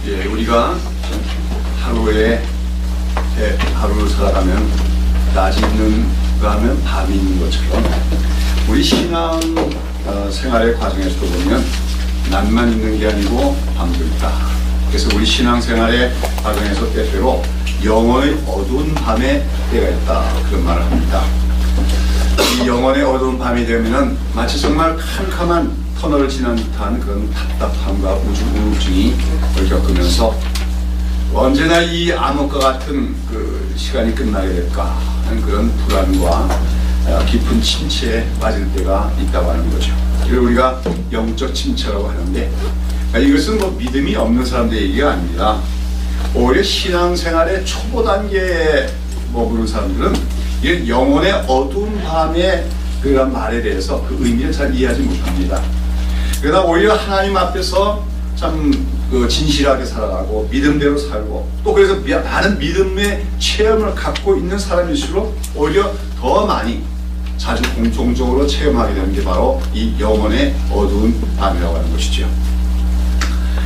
예, 우리가 하루를 살아가면 낮이 있는가 하면 밤이 있는 것처럼 우리 신앙 생활의 과정에서도 보면 낮만 있는 게 아니고 밤도 있다. 그래서 우리 신앙 생활의 과정에서 때때로 영혼의 어두운 밤에 때가 있다, 그런 말을 합니다. 이 영혼의 어두운 밤이 되면은 마치 정말 캄캄한 터널을 지난 듯한 그런 답답함과 우울증이 겪으면서 언제나 이 암흑과 같은 그 시간이 끝나게 될까 하는 그런 불안과 깊은 침체에 빠질 때가 있다고 하는 거죠. 이걸 우리가 영적 침체라고 하는데, 이것은 뭐 믿음이 없는 사람들의 얘기가 아닙니다. 오히려 신앙생활의 초보 단계에 머무른 사람들은 이 영혼의 어두운 밤의 그런 말에 대해서 그 의미를 잘 이해하지 못합니다. 그러나 오히려 하나님 앞에서 참 진실하게 살아가고 믿음대로 살고 또 그래서 많은 믿음의 체험을 갖고 있는 사람일수록 오히려 더 많이 자주 공통적으로 체험하게 되는 게 바로 이 영혼의 어두운 밤이라고 하는 것이죠.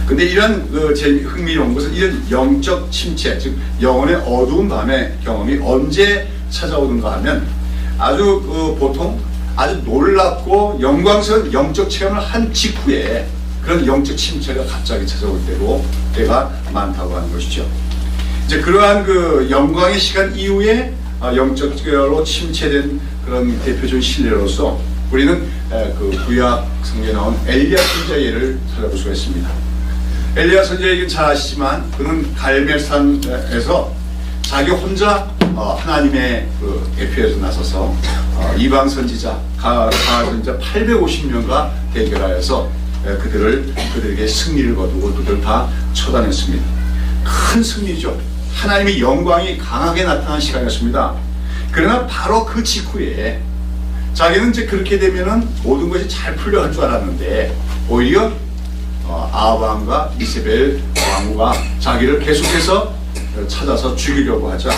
근데 이런 제 흥미로운 것은 이런 영적 침체, 즉 영혼의 어두운 밤의 경험이 언제 찾아오는가 하면 아주 보통 아주 놀랍고 영광스러운 영적 체험을 한 직후에 그런 영적 침체가 갑자기 찾아올 때가 많다고 하는 것이죠. 이제 그러한 그 영광의 시간 이후에 영적으로 침체된 그런 대표적인 신뢰로서 우리는 그 구약 성경에 나온 엘리야 선지자의 예를 찾아볼 수가 있습니다. 엘리야 선지자 얘기는 잘 아시지만 그는 갈멜산에서 자기 혼자 하나님의 그 대표에서 나서서 이방 선지자, 가을 선지자 850명과 대결하여서 그들에게 승리를 거두고 그들을 다 처단했습니다. 큰 승리죠. 하나님의 영광이 강하게 나타난 시간이었습니다. 그러나 바로 그 직후에 자기는 이제 그렇게 되면은 모든 것이 잘 풀려갈 줄 알았는데 오히려 아합 왕과 이세벨 왕후가 자기를 계속해서 찾아서 죽이려고 하자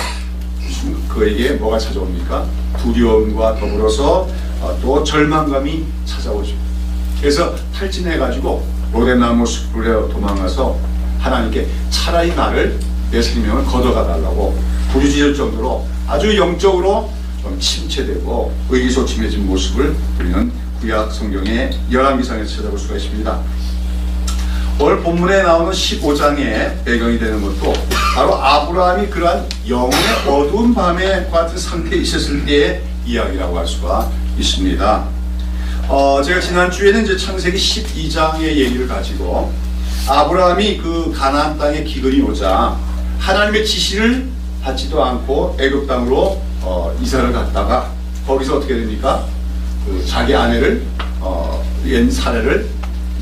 그에게 뭐가 찾아옵니까? 두려움과 더불어서 또 절망감이 찾아오죠. 그래서 탈진해가지고 로데나무 숲으로 도망가서 하나님께 차라리 나를 내 생명을 걷어가 달라고 부르짖을 정도로 아주 영적으로 좀 침체되고 의기소침해진 모습을 우리는 구약 성경의 열왕기상에서 찾아볼 수가 있습니다. 오늘 본문에 나오는 15장의 배경이 되는 것도 바로 아브라함이 그러한 영혼의 어두운 밤에 같은 상태에 있었을 때의 이야기라고 할 수가 있습니다. 제가 지난주에는 이제 창세기 12장의 얘기를 가지고 아브라함이 그 가나안 땅에 기근이 오자 하나님의 지시를 받지도 않고 애굽 땅으로 이사를 갔다가 거기서 어떻게 됩니까? 자기 아내를 옛 사례를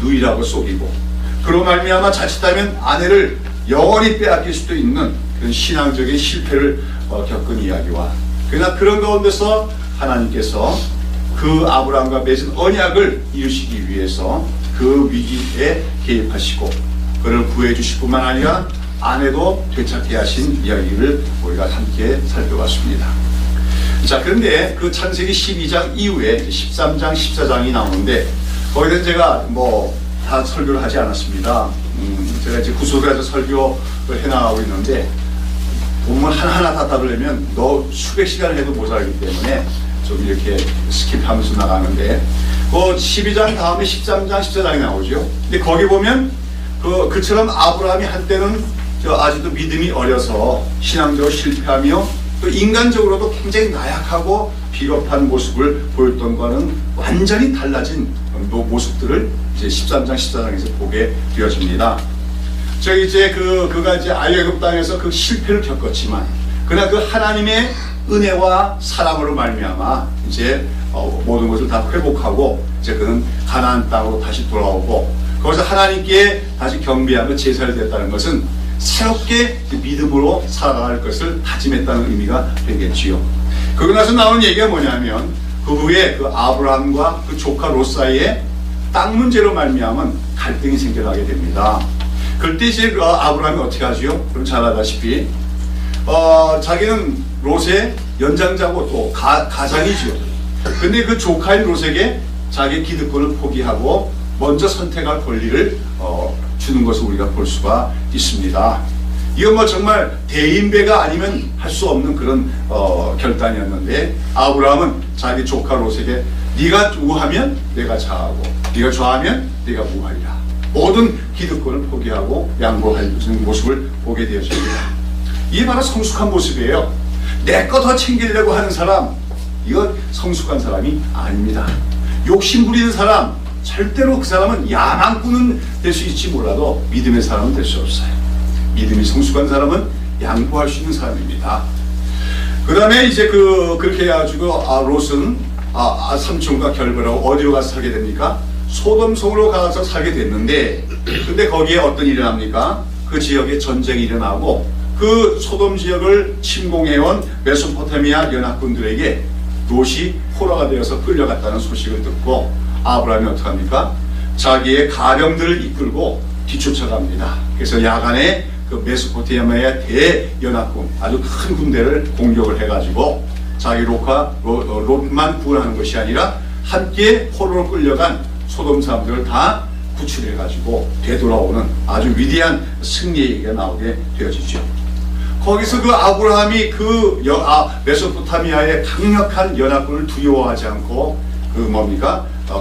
누이라고 속이고 그로 말미암아 자칫하면 아내를 영원히 빼앗길 수도 있는 그런 신앙적인 실패를 겪은 이야기와 그러나 그런 가운데서 하나님께서 그 아브라함과 맺은 언약을 이루시기 위해서 그 위기에 개입하시고 그를 구해 주실 뿐만 아니라 아내도 되찾게 하신 이야기를 우리가 함께 살펴봤습니다. 자, 그런데 그 창세기 12장 이후에 13장, 14장이 나오는데 거기서 제가 다 설교를 하지 않았습니다. 제가 이제 구속에서 설교를 해나가고 있는데 본문 하나하나 다 따르려면 수백 시간을 해도 모자라기 때문에 좀 이렇게 스킵하면서 나가는데 그 12장 다음에 13장, 14장이 나오죠. 근데 거기 보면 그처럼 아브라함이 한때는 아직도 믿음이 어려서 신앙적으로 실패하며 또 인간적으로도 굉장히 나약하고 비겁한 모습을 보였던 것과는 완전히 달라진 모습들을 이제 13장, 14장에서 보게 되어집니다. 그가 이제 애굽 땅에서 그 실패를 겪었지만, 그러나 그 하나님의 은혜와 사랑으로 말미암아 이제 모든 것을 다 회복하고 이제 그는 가나안 땅으로 다시 돌아오고 거기서 하나님께 다시 경배하며 제사를 드렸다는 것은 새롭게 믿음으로 살아갈 것을 다짐했다는 의미가 되겠지요. 그러고 나서 나오는 얘기가 뭐냐면 그 후에 그 아브라함과 그 조카 롯 사이에 땅 문제로 말미암은 갈등이 생겨나게 됩니다. 그때 이제 아브라함이 어떻게 하지요? 그럼 잘 알다시피 자기는 롯의 연장자고 또 가장이죠. 근데 그 조카인 롯에게 자기 기득권을 포기하고 먼저 선택할 권리를 주는 것을 우리가 볼 수가 있습니다. 이건 뭐 정말 대인배가 아니면 할 수 없는 그런 결단이었는데, 아브라함은 자기 조카 롯에게 네가 우하면 내가 좌하고 네가 좌하면 내가 우하리라, 모든 기득권을 포기하고 양보하는 모습을 보게 되었습니다. 이게 바로 성숙한 모습이에요. 내 거 더 챙기려고 하는 사람, 이건 성숙한 사람이 아닙니다. 욕심 부리는 사람, 절대로 그 사람은 야망꾼은 될 수 있지 몰라도 믿음의 사람은 될 수 없어요. 믿음이 성숙한 사람은 양보할 수 있는 사람입니다. 그 다음에 이제 그렇게 해가지고 롯은 삼촌과 결별하고 어디로 가서 살게 됩니까? 소돔성으로 가서 살게 됐는데, 근데 거기에 어떤 일이 일어납니까? 그 지역에 전쟁이 일어나고 그 소돔 지역을 침공해온 메소포타미아 연합군들에게 롯이 포로가 되어서 끌려갔다는 소식을 듣고 아브라함이 어떡합니까? 자기의 가병들을 이끌고 뒤쫓아갑니다. 그래서 야간에 그 메소포타미아의 대연합군, 아주 큰 군대를 공격을 해가지고 자기 롯만 구원하는 것이 아니라 함께 포로로 끌려간 소돔 사람들을 다 구출해가지고 되돌아오는 아주 위대한 승리가 나오게 되어지죠. 거기서 그 아브라함이 메소포타미아의 강력한 연합군을 두려워하지 않고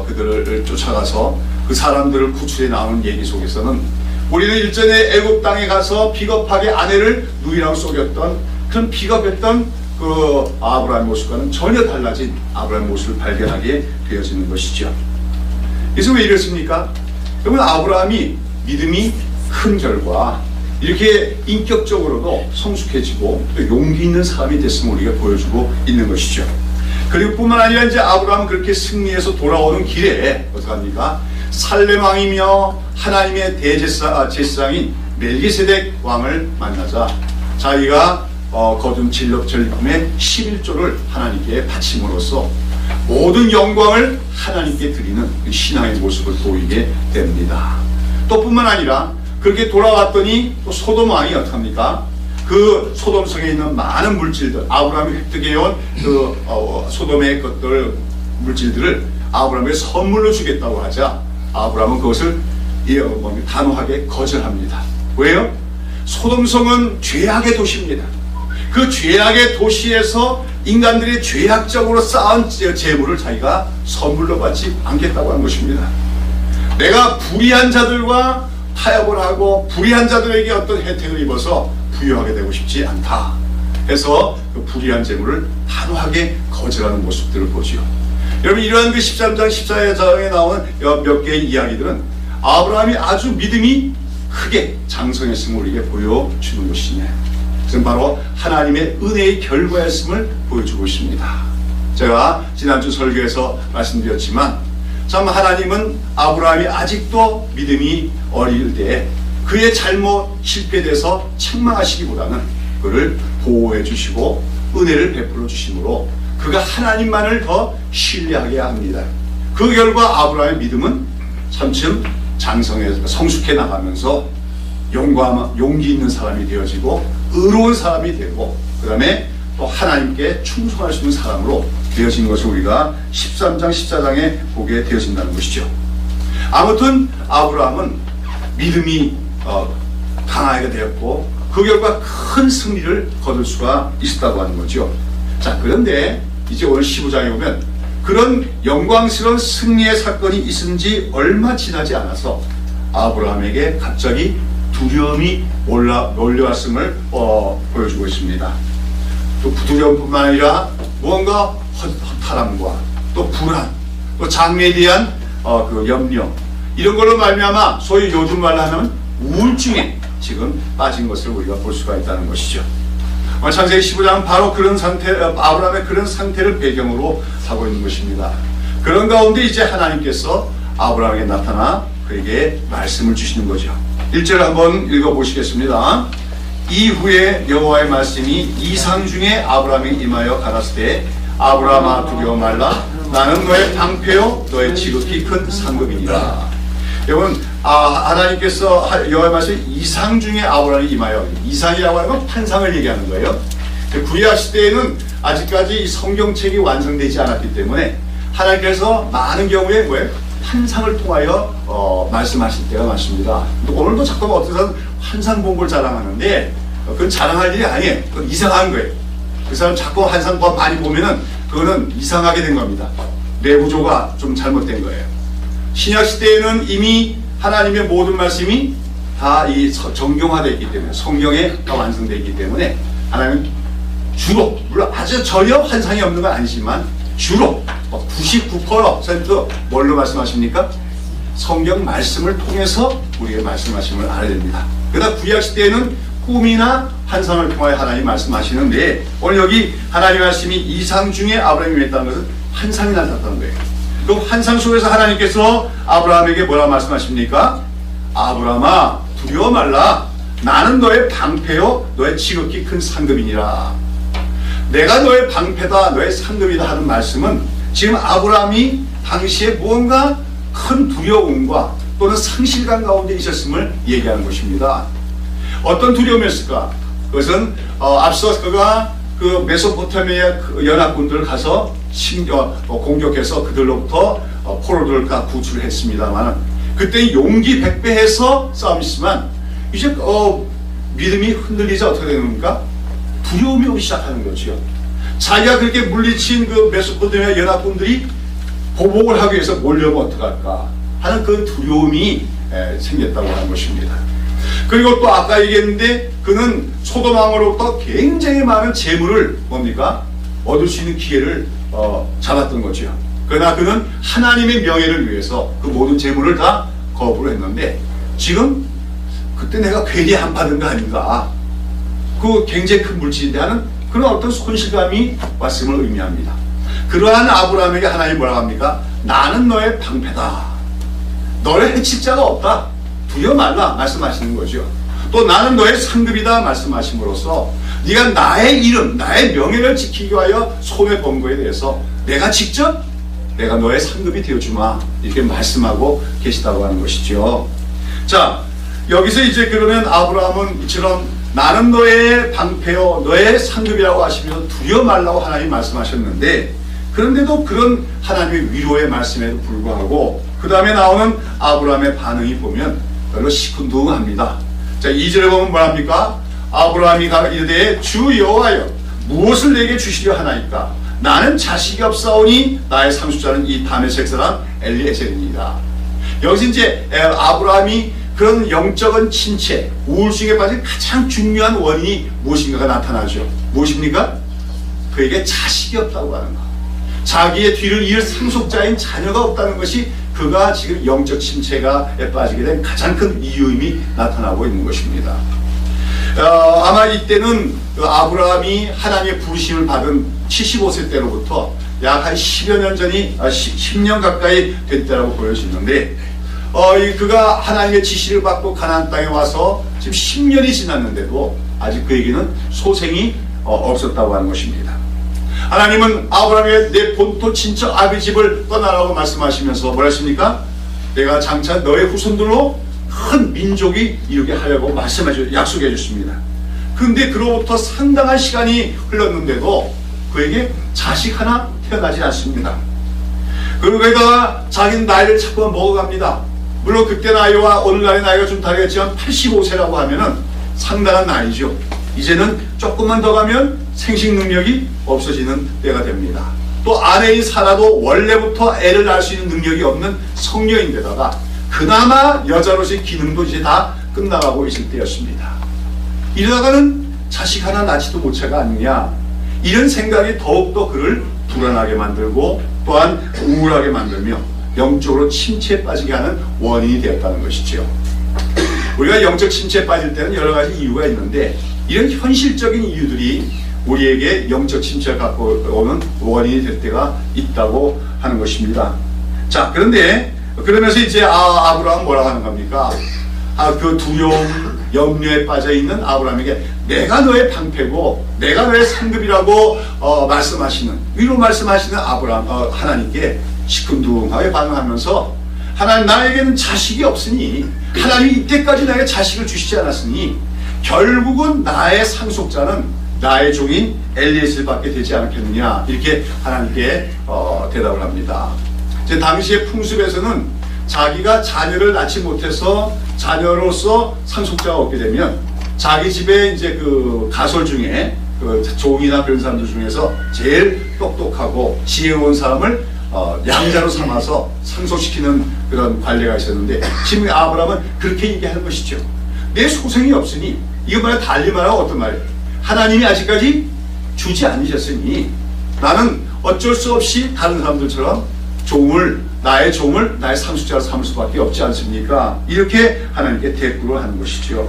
그들을 쫓아가서 그 사람들을 구출해 나오는 얘기 속에서는 우리는 일전에 애굽 땅에 가서 비겁하게 아내를 누이라고 속였던 그런 비겁했던 그 아브라함의 모습과는 전혀 달라진 아브라함의 모습을 발견하게 되어지는 것이죠. 그래서 왜 이랬습니까? 여러분, 아브라함이 믿음이 큰 결과 이렇게 인격적으로도 성숙해지고 또 용기 있는 사람이 됐음을 우리가 보여주고 있는 것이죠. 그리고 뿐만 아니라 이제 아브라함은 그렇게 승리해서 돌아오는 길에 어떡합니까? 살렘 왕이며 하나님의 제사장인 멜기세덱 왕을 만나자 자기가 거둔 전리품의 11조를 하나님께 바침으로써 모든 영광을 하나님께 드리는 그 신앙의 모습을 보이게 됩니다. 또 뿐만 아니라 그렇게 돌아왔더니 또 소돔 왕이 어떡합니까? 그 소돔성에 있는 많은 물질들, 아브라함이 획득해온 그 소돔의 물질들을 아브라함에게 선물로 주겠다고 하자 아브라함은 그것을 단호하게 거절합니다. 왜요? 소돔성은 죄악의 도시입니다. 그 죄악의 도시에서 인간들이 죄악적으로 쌓은 재물을 자기가 선물로 받지 않겠다고 한 것입니다. 내가 불의한 자들과 타협을 하고 불의한 자들에게 어떤 혜택을 입어서 부유하게 되고 싶지 않다 해서 그 불의한 재물을 단호하게 거절하는 모습들을 보지요. 여러분, 이러한 그 13장 14장에 나오는 몇 개의 이야기들은 아브라함이 아주 믿음이 크게 장성했음을 우리에게 보여주는 것이네. 그것은 바로 하나님의 은혜의 결과였음을 보여주고 있습니다. 제가 지난주 설교에서 말씀드렸지만 참 하나님은 아브라함이 아직도 믿음이 어릴 때 그의 잘못 실패돼서 책망하시기보다는 그를 보호해 주시고 은혜를 베풀어 주심으로 그가 하나님만을 더 신뢰하게 합니다. 그 결과 아브라함의 믿음은 참참 장성해서 성숙해 나가면서 용기 있는 사람이 되어지고 의로운 사람이 되고 그 다음에 또 하나님께 충성할 수 있는 사람으로 되어진 것을 우리가 13장 14장에 보게 되어진다는 것이죠. 아무튼 아브라함은 믿음이 강하게 되었고 그 결과 큰 승리를 거둘 수가 있었다고 하는 거죠. 자, 그런데 이제 오늘 15장에 보면 그런 영광스러운 승리의 사건이 있은 지 얼마 지나지 않아서 아브라함에게 갑자기 두려움이 몰려왔음을 보여주고 있습니다. 또 두려움뿐만 아니라 무언가 허탈함과 또 불안, 또 장래에 대한 그 염려, 이런 걸로 말미암아 소위 요즘 말로 하면 우울증에 지금 빠진 것을 우리가 볼 수가 있다는 것이죠. 창세기 15장은 바로 그런 상태, 아브라함의 그런 상태를 배경으로 하고 있는 것입니다. 그런 가운데 이제 하나님께서 아브라함에게 나타나 그에게 말씀을 주시는 거죠. 1절 한번 읽어보시겠습니다. 이후에 여호와의 말씀이 이상 중에 아브라함에게 임하여 가라사대 때 아브라함아 두려워 말라 나는 너의 방패요 너의 지극히 큰 상급이니라. 여러분, 하나님께서 여호와의 말씀이 이상 중에 아브라함에게 임하여, 이상이라고 하는 건 환상을 얘기하는 거예요. 구약 시대에는 아직까지 이 성경책이 완성되지 않았기 때문에 하나님께서 많은 경우에 뭐예요? 환상을 통하여 말씀하실 때가 많습니다. 오늘도 자꾸 어떤 사람은 환상 본 걸 자랑하는데 그건 자랑할 일이 아니에요. 그건 이상한 거예요. 그 사람 자꾸 환상 많이 보면은 그거는 이상하게 된 겁니다. 내구조가 좀 잘못된 거예요. 신약 시대에는 이미 하나님의 모든 말씀이 다 이 정경화되어 있기 때문에, 성경에 다 완성되어 있기 때문에 하나님은 주로, 물론 아주 전혀 환상이 없는 건 아니지만 주로 99% 뭘로 말씀하십니까? 성경 말씀을 통해서 우리에게 말씀하심을 알아야 됩니다. 그러나 구약 시대에는 꿈이나 환상을 통하여 하나님 말씀하시는데, 오늘 여기 하나님 말씀이 이상 중에 아브라함이 임했다는 것은 환상이 나타났다는 거예요. 그 환상 속에서 하나님께서 아브라함에게 뭐라 말씀하십니까? 아브라함아, 두려워 말라. 나는 너의 방패요 너의 지극히 큰 상급이니라. 내가 너의 방패다, 너의 상급이다 하는 말씀은 지금 아브라함이 당시에 무언가 큰 두려움과 또는 상실감 가운데 있었음을 얘기하는 것입니다. 어떤 두려움이었을까? 그것은 앞서 그가 그 메소포타미아 연합군들을 가서 공격해서 그들로부터 포로들을 다 구출했습니다만, 그때 용기 백배해서 싸움이지만 이제 믿음이 흔들리자 어떻게 되는 겁니까? 두려움이 오기 시작하는 거죠. 자기가 그렇게 물리친 그 메소포타미아 연합군들이 보복을 하기 위해서 몰려오면 어떡할까 하는 그 두려움이 생겼다고 하는 것입니다. 그리고 또 아까 얘기했는데 그는 소돔왕으로부터 굉장히 많은 재물을 뭡니까? 얻을 수 있는 기회를 잡았던 거죠. 그러나 그는 하나님의 명예를 위해서 그 모든 재물을 다 거부를 했는데, 지금 그때 내가 괜히 안 받은 거 아닌가, 그 굉장히 큰 물질인데 하는 그런 어떤 손실감이 왔음을 의미합니다. 그러한 아브라함에게 하나님이 뭐라고 합니까? 나는 너의 방패다. 너를 해칠 자가 없다. 두려워 말라 말씀하시는 거죠. 또 나는 너의 상급이다 말씀하심으로써 네가 나의 이름, 나의 명예를 지키기 위하여 손해 본 거에 대해서 내가 직접 내가 너의 상급이 되어주마, 이렇게 말씀하고 계시다고 하는 것이죠. 자, 여기서 이제 그러면 아브라함은 이처럼 나는 너의 방패요 너의 상급이라고 하시면서 두려워 말라고 하나님이 말씀하셨는데, 그런데도 그런 하나님의 위로의 말씀에도 불구하고 그 다음에 나오는 아브라함의 반응이 보면 별로 시큰둥합니다. 자, 2절에 보면 뭐랍니까? 아브라함이 이르되 주 여호와여 무엇을 내게 주시려 하나이까? 나는 자식이 없사오니 나의 상속자는 이 다메섹 사람 엘리에셀이니이다. 여기서 이제 아브라함이 그런 영적인 침체, 우울증에 빠진 가장 중요한 원인이 무엇인가가 나타나죠. 무엇입니까? 그에게 자식이 없다고 하는 것. 자기의 뒤를 이을 상속자인 자녀가 없다는 것이 그가 지금 영적 침체에 빠지게 된 가장 큰 이유임이 나타나고 있는 것입니다. 아마 이때는 아브라함이 하나님의 부르심을 받은 75세 때로부터 약 한 10여 년 전이 10년 가까이 된 때라고 보여지는데, 그가 하나님의 지시를 받고 가나안 땅에 와서 지금 10년이 지났는데도 아직 그에게는 소생이 없었다고 하는 것입니다. 하나님은 아브라함에게 내 본토 친척 아비 집을 떠나라고 말씀하시면서 뭐라 했습니까? 내가 장차 너의 후손들로 큰 민족이 이루게 하려고 약속해 줬습니다. 그런데 그로부터 상당한 시간이 흘렀는데도 그에게 자식 하나 태어나지 않습니다. 그리고 거기다가 자기는 나이를 자꾸만 먹어갑니다. 물론 그때 나이와 오늘날의 나이가 좀 다르겠지만 85세라고 하면은 상당한 나이죠. 이제는 조금만 더 가면 생식 능력이 없어지는 때가 됩니다. 또 아내인 사라도 원래부터 애를 낳을 수 있는 능력이 없는 성녀인데다가 그나마 여자로서의 기능도 이제 다 끝나가고 있을 때였습니다. 이러다가는 자식 하나 낳지도 못해가 아니냐, 이런 생각이 더욱더 그를 불안하게 만들고 또한 우울하게 만들며 영적으로 침체에 빠지게 하는 원인이 되었다는 것이죠. 우리가 영적 침체에 빠질 때는 여러 가지 이유가 있는데, 이런 현실적인 이유들이 우리에게 영적 침체를 갖고 오는 원인이 될 때가 있다고 하는 것입니다. 자, 그런데 그러면서 이제 아브라함은 뭐라고 하는 겁니까? 그 두려움, 염려에 빠져있는 아브라함에게 내가 너의 방패고 내가 너의 상급이라고 말씀하시는, 위로 말씀하시는 하나님께 시큰둥하게 반응하면서, 하나님 나에게는 자식이 없으니, 하나님이 이때까지 나에게 자식을 주시지 않았으니 결국은 나의 상속자는 나의 종인 엘리에셀밖에 되지 않겠느냐, 이렇게 하나님께 대답을 합니다. 이제 당시의 풍습에서는 자기가 자녀를 낳지 못해서 자녀로서 상속자가 없게 되면 자기 집에 이제 그 가솔 중에 그 종이나 그런 사람들 중에서 제일 똑똑하고 지혜로운 사람을 양자로 삼아서 상속시키는 그런 관례가 있었는데, 지금 아브라함은 그렇게 얘기하는 것이죠. 내 소생이 없으니, 이거 말해 달리 말하면 어떤 말이에요? 하나님이 아직까지 주지 않으셨으니 나는 어쩔 수 없이 다른 사람들처럼 나의 종을 나의 상속자로 삼을 수밖에 없지 않습니까? 이렇게 하나님께 대꾸를 하는 것이죠.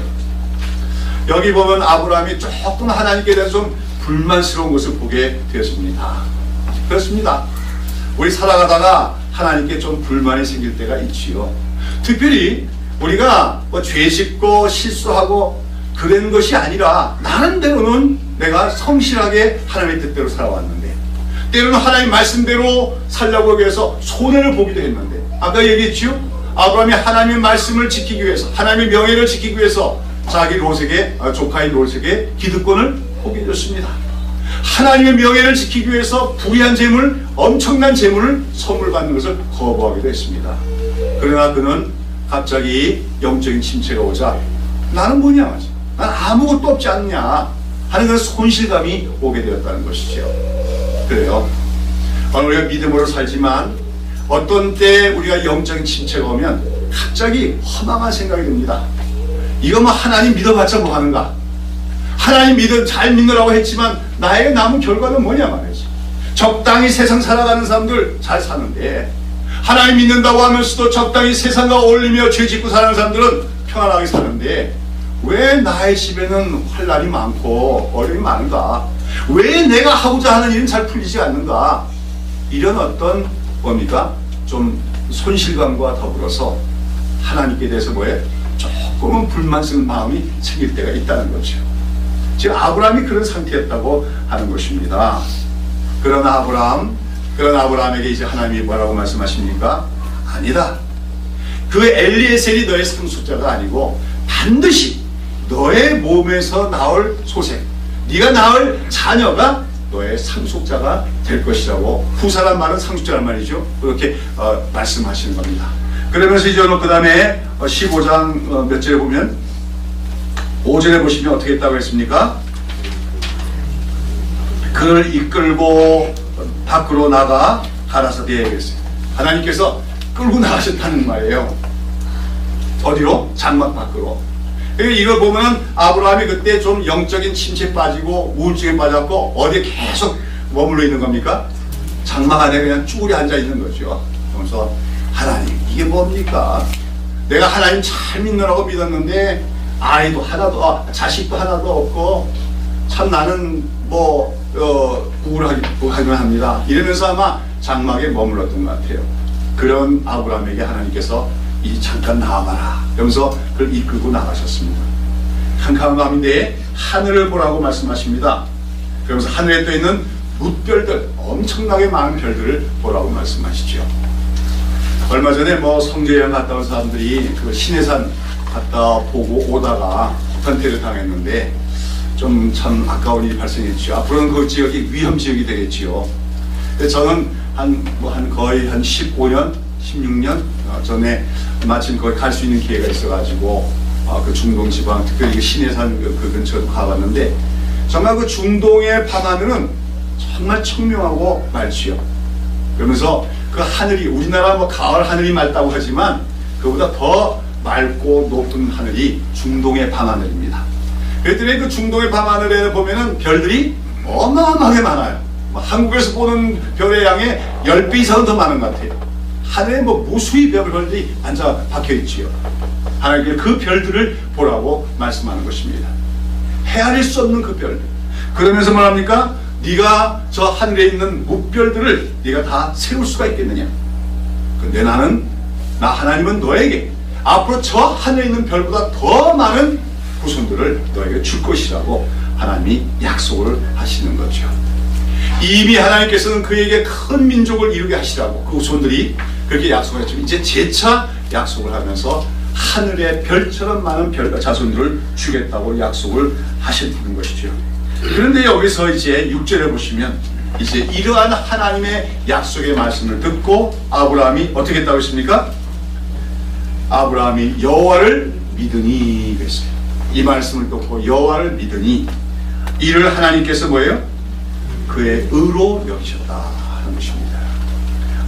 여기 보면 아브라함이 조금 하나님께 대해서 좀 불만스러운 것을 보게 되었습니다. 그렇습니다. 우리 살아가다가 하나님께 좀 불만이 생길 때가 있지요. 특별히 우리가 뭐 죄 짓고 실수하고 그런 것이 아니라 나름대로는 내가 성실하게 하나님의 뜻대로 살아왔는데, 때로는 하나님 말씀대로 살려고 위해서 손해를 보기도 했는데, 아까 얘기했죠? 아브라함이 하나님의 말씀을 지키기 위해서, 하나님의 명예를 지키기 위해서 자기 롯에게, 조카인 롯에게 기득권을 포기해줬습니다. 하나님의 명예를 지키기 위해서 부귀한 재물, 엄청난 재물을 선물 받는 것을 거부하기도 했습니다. 그러나 그는 갑자기 영적인 침체가 오자 나는 뭐냐, 난 아무것도 없지 않냐 하는 그런 손실감이 오게 되었다는 것이죠. 그래요. 오늘 우리가 믿음으로 살지만 어떤 때 우리가 영적인 침체가 오면 갑자기 허망한 생각이 듭니다. 이거 뭐 하나님 믿어봤자 뭐 하는가? 하나님 잘 믿으라고 했지만 나에게 남은 결과는 뭐냐 말이지. 적당히 세상 살아가는 사람들 잘 사는데, 하나님 믿는다고 하면서도 적당히 세상과 어울리며 죄 짓고 사는 사람들은 평안하게 사는데, 왜 나의 집에는 환난이 많고 어려움이 많은가? 왜 내가 하고자 하는 일은 잘 풀리지 않는가? 이런 어떤 뭡니까? 좀 손실감과 더불어서 하나님께 대해서 조금은 불만스러운 마음이 생길 때가 있다는 거죠. 지금 아브라함이 그런 상태였다고 하는 것입니다. 그런 아브라함에게 이제 하나님이 뭐라고 말씀하십니까? 아니다. 그 엘리에셀이 너의 상속자가 아니고 반드시 너의 몸에서 나올 소생, 네가 낳을 자녀가 너의 상속자가 될 것이라고, 후사란 말은 상속자란 말이죠. 그렇게 말씀하시는 겁니다. 그러면서 이제 그 다음에 15장 몇 절에 보면 5절에 보시면 어떻게 했다고 했습니까? 그를 이끌고 밖으로 나가 가라사대에 계세요. 하나님께서 끌고 나가셨다는 말이에요. 어디로? 장막 밖으로. 이거 보면 아브라함이 그때 좀 영적인 침체에 빠지고 우울증에 빠졌고 어디에 계속 머물러 있는 겁니까? 장막 안에 그냥 쭈그려 앉아 있는 거죠. 그래서 하나님, 이게 뭡니까? 내가 하나님 잘 믿느라고 믿었는데 아이도 하나도, 자식도 하나도 없고 참 나는 우울하기만 합니다. 이러면서 아마 장막에 머물렀던 것 같아요. 그런 아브라함에게 하나님께서 잠깐 나와봐라 그러면서 그를 이끌고 나가셨습니다. 캄캄한 밤인데 하늘을 보라고 말씀하십니다. 그러면서 하늘에 떠있는 뭇별들, 엄청나게 많은 별들을 보라고 말씀하시죠. 얼마 전에 성지여행 갔다 온 사람들이 그 신해산 갔다 보고 오다가 폭탄테러 당했는데 좀 참 아까운 일이 발생했죠. 앞으로는 그 지역이 위험 지역이 되겠지요. 저는 거의 한 15년, 16년 전에 마침 거기 갈 수 있는 기회가 있어가지고 그 중동 지방, 특별히 신해산 그 근처도 가봤는데, 정말 그 중동의 밤하늘은 정말 청명하고 맑지요. 그러면서 그 하늘이, 우리나라 가을 하늘이 맑다고 하지만 그보다 더 맑고 높은 하늘이 중동의 밤하늘입니다. 그랬더니 그 중동의 밤하늘에 보면은 별들이 어마어마하게 많아요. 한국에서 보는 별의 양의 10배 이상은 더 많은 것 같아요. 하늘에 무수히 별들이 앉아 박혀있지요. 하나님께서 그 별들을 보라고 말씀하는 것입니다. 헤아릴 수 없는 그 별들. 그러면서 말합니까? 네가 저 하늘에 있는 뭇별들을 네가 다 세울 수가 있겠느냐? 근데 나 하나님은 너에게 앞으로 저 하늘에 있는 별보다 더 많은 후손들을 너에게 줄 것이라고 하나님이 약속을 하시는 거죠. 이미 하나님께서는 그에게 큰 민족을 이루게 하시라고 그 후손들이 그렇게 약속을 했죠. 이제 재차 약속을 하면서 하늘의 별처럼 많은 자손들을 주겠다고 약속을 하시는 것이죠. 그런데 여기서 이제 6절에 보시면 이제 이러한 하나님의 약속의 말씀을 듣고 아브라함이 어떻게 했다고 했습니까? 아브라함이 여호와를 믿으니 그랬어요. 이 말씀을 듣고 여호와를 믿으니 이를 하나님께서 뭐예요? 그의 의로 여기셨다 하는 것입니다.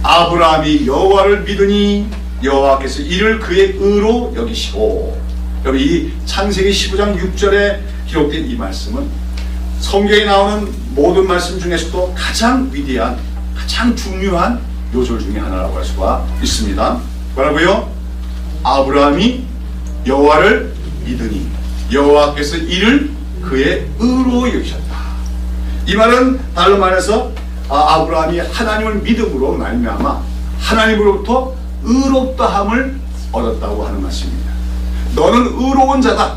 아브라함이 여호와를 믿으니 여호와께서 이를 그의 의로 여기시고, 여러분 이 창세기 15장 6절에 기록된 이 말씀은 성경에 나오는 모든 말씀 중에서도 가장 위대한, 가장 중요한 요절 중에 하나라고 할 수가 있습니다. 뭐라고요? 아브라함이 여호와를 믿으니 여호와께서 이를 그의 의로 여기셨다. 이 말은 다른 말해서 아브라함이 하나님을 믿음으로 말미암아 하나님으로부터 의롭다함을 얻었다고 하는 말씀입니다. 너는 의로운 자다,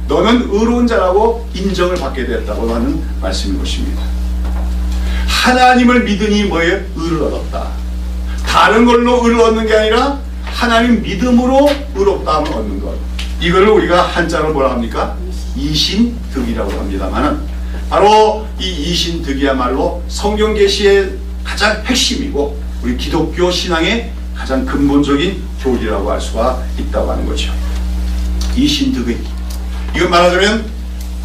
너는 의로운 자라고 인정을 받게 되었다고 하는 말씀인 것입니다. 하나님을 믿으니 뭐예요? 의를 얻었다. 다른 걸로 의를 얻는 게 아니라 하나님 믿음으로 의롭다함을 얻는 것, 이거를 우리가 한자로 뭐라 합니까? 이신득이라고 합니다만은, 바로 이 이신득이야말로 성경 계시의 가장 핵심이고 우리 기독교 신앙의 가장 근본적인 교리라고 할 수가 있다고 하는 거죠. 이신득의, 이건 말하자면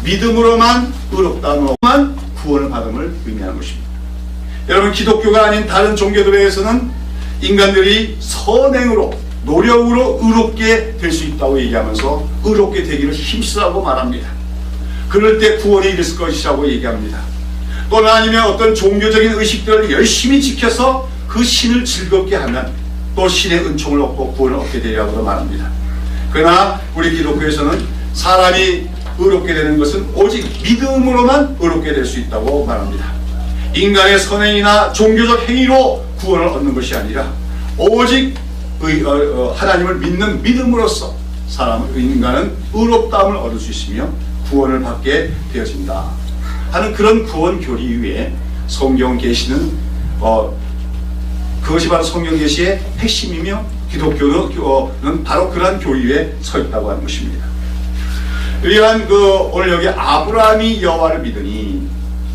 믿음으로만 의롭다함으로만 구원을 받음을 의미하는 것입니다. 여러분 기독교가 아닌 다른 종교들에서는 인간들이 선행으로 노력으로 의롭게 될 수 있다고 얘기하면서 의롭게 되기를 힘쓰라고 말합니다. 그럴 때 구원에 이르을 것이라고 얘기합니다. 또는 아니면 어떤 종교적인 의식들을 열심히 지켜서 그 신을 즐겁게 하면 또 신의 은총을 얻고 구원을 얻게 되리라고 말합니다. 그러나 우리 기독교에서는 사람이 의롭게 되는 것은 오직 믿음으로만 의롭게 될 수 있다고 말합니다. 인간의 선행이나 종교적 행위로 구원을 얻는 것이 아니라 오직 하나님을 믿는 믿음으로써 인간은 의롭다함을 얻을 수 있으며 구원을 받게 되어진다 하는 그런 구원 교리 위에 성경 계시는 그것이 바로 성경 계시의 핵심이며 기독교는 바로 그러한 교리 위에 서 있다고 하는 것입니다. 이러한 오늘 여기 아브라함이 여호와를 믿으니